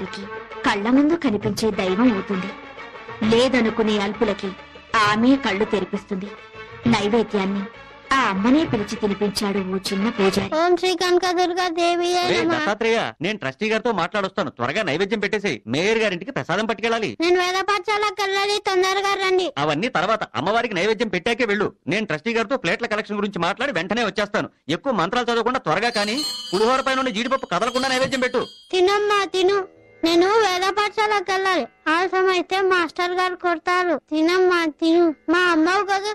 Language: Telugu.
వారికి కళ్ల ముందు కనిపించే దైవం అవుతుంది. లేదనుకునే అల్పులకి ఆమె కళ్ళు తెరిపిస్తుంది. నైవేద్యాన్ని ఆ అమ్మనే పిలిచి తినిపించాడు ఓ చిన్న పూజారి. ఓం శ్రీ కనకదుర్గా దేవి. దత్తాత్రేయ, నేను ట్రస్టీ గారితో మాట్లాడొస్తాను. త్వరగా నైవేద్యం పెట్టేసి మేయర్ గారింటికి ప్రసాదం పట్టుకెళ్ళాలి. నేను వేద పాఠశాలకు వెళ్ళాలి, తొందరగా రండి. అవన్నీ తర్వాత, అమ్మవారికి నైవేద్యం పెట్టాకే వెళ్ళు. నేను ట్రస్టీ గారితో ప్లేట్ల కలెక్షన్ గురించి మాట్లాడి వెంటనే వచ్చేస్తాను. ఎక్కువ మంత్రాలు చదవకుండా త్వరగా కానీ పులిహోర పైన జీడిపప్పు కదలకుండా నైవేద్యం పెట్టు. తినమ్మా తిను. నేను వేద పాఠశాలకు వెళ్ళాలి. ఆలస్యం అయితే మాస్టర్ గారు కొడతారు. తినమ్మా తిను. మా అమ్మవు కదా.